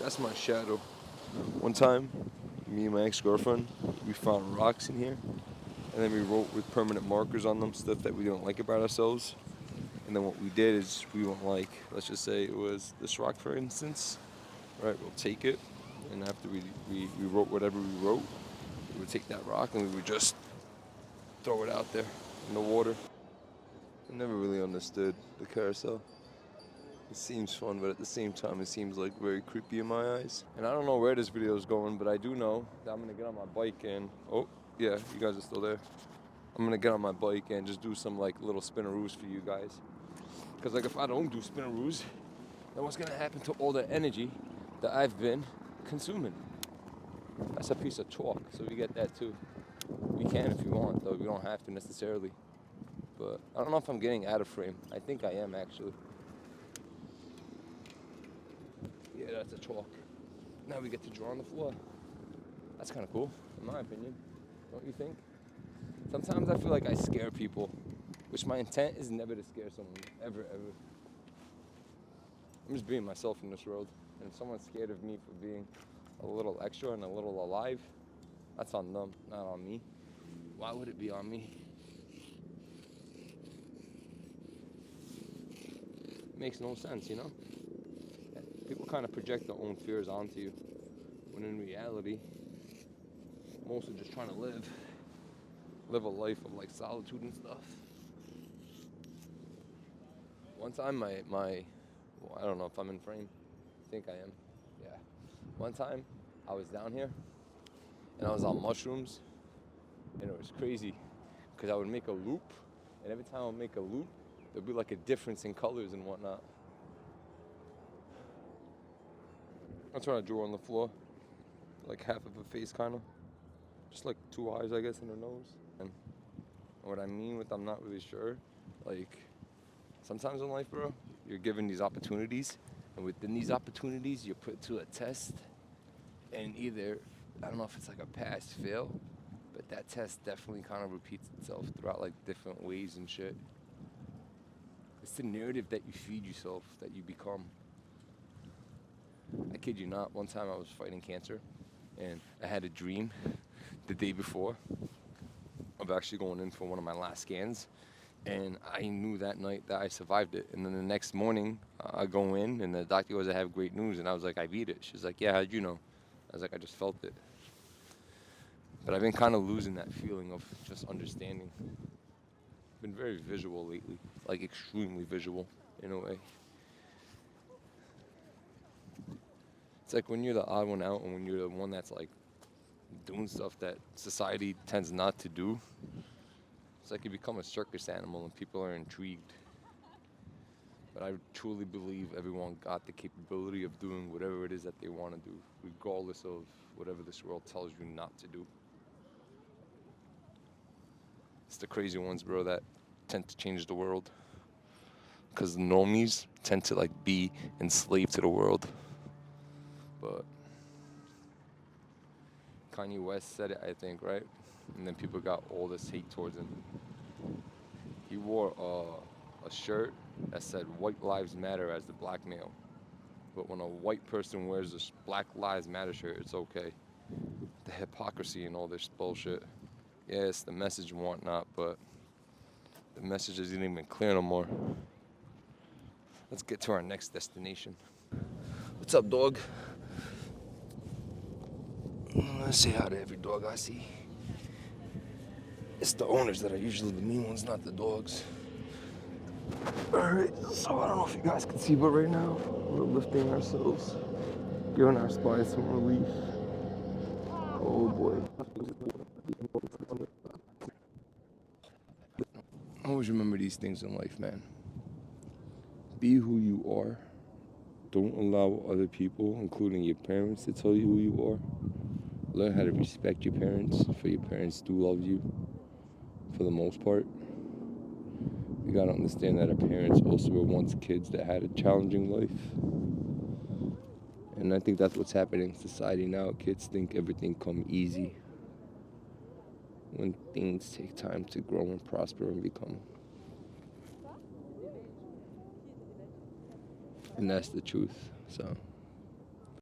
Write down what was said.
That's my shadow. One time, me and my ex-girlfriend, we found rocks in here, and then we wrote with permanent markers on them stuff that we didn't like about ourselves. And then what we did is we went like, let's just say it was this rock, for instance, right? We'll take it, and after we wrote whatever we wrote, we would take that rock and we would just throw it out there in the water. I never really understood the carousel. It seems fun, but at the same time, it seems like very creepy in my eyes. And I don't know where this video is going, but I do know that I'm gonna get on my bike and, oh, yeah, you guys are still there. I'm gonna get on my bike and just do some like little spinnaroos for you guys. Because like if I don't do spinnaroos, then what's gonna happen to all the energy that I've been consuming? That's a piece of chalk, so we get that too. We can if you want, though. We don't have to necessarily. But I don't know if I'm getting out of frame. I think I am, actually. Yeah, that's a chalk. Now we get to draw on the floor. That's kind of cool, in my opinion. Don't you think? Sometimes I feel like I scare people, which my intent is never to scare someone, ever, ever. I'm just being myself in this world. And if someone's scared of me for being a little extra and a little alive, that's on them, not on me. Why would it be on me? It makes no sense, you know? People kind of project their own fears onto you, when in reality, most are just trying to live a life of like solitude and stuff. One time well, I don't know if I'm in frame. I think I am. Yeah. One time I was down here and I was on mushrooms and it was crazy because I would make a loop and every time I would make a loop, there'd be like a difference in colors and whatnot. I'm trying to draw on the floor, like half of a face kind of. Just like two eyes, I guess, and a nose. And what I mean with I'm not really sure, like, sometimes in life, bro, you're given these opportunities, and within these opportunities, you're put to a test, and either, I don't know if it's like a pass, fail, but that test definitely kind of repeats itself throughout, like, different ways and shit. It's the narrative that you feed yourself, that you become. I kid you not, one time I was fighting cancer, and I had a dream the day before of actually going in for one of my last scans. And I knew that night that I survived it. And then the next morning, I go in, and the doctor goes, I have great news. And I was like, I beat it. She's like, yeah, how'd you know? I was like, I just felt it. But I've been kind of losing that feeling of just understanding. Been very visual lately, like extremely visual in a way. It's like when you're the odd one out and when you're the one that's like doing stuff that society tends not to do. It's like you become a circus animal and people are intrigued. But I truly believe everyone got the capability of doing whatever it is that they want to do, regardless of whatever this world tells you not to do. It's the crazy ones, bro, that tend to change the world. Because the normies tend to like be enslaved to the world. But Kanye West said it, I think, right? And then people got all this hate towards him. He wore a shirt that said White Lives Matter as the black male. But when a white person wears this Black Lives Matter shirt, it's okay. The hypocrisy and all this bullshit. Yeah, it's the message and whatnot, but the message isn't even clear no more. Let's get to our next destination. What's up, dog? Let's say hi to every dog I see. It's the owners that are usually the mean ones, not the dogs. Alright, so I don't know if you guys can see, but right now, we're lifting ourselves, giving our spines some relief. Oh boy. Always remember these things in life, man. Be who you are. Don't allow other people, including your parents, to tell you who you are. Learn how to respect your parents, for your parents do love you, for the most part. You gotta understand that our parents also were once kids that had a challenging life. And I think that's what's happening in society now. Kids think everything come easy, when things take time to grow and prosper and become. And that's the truth, so.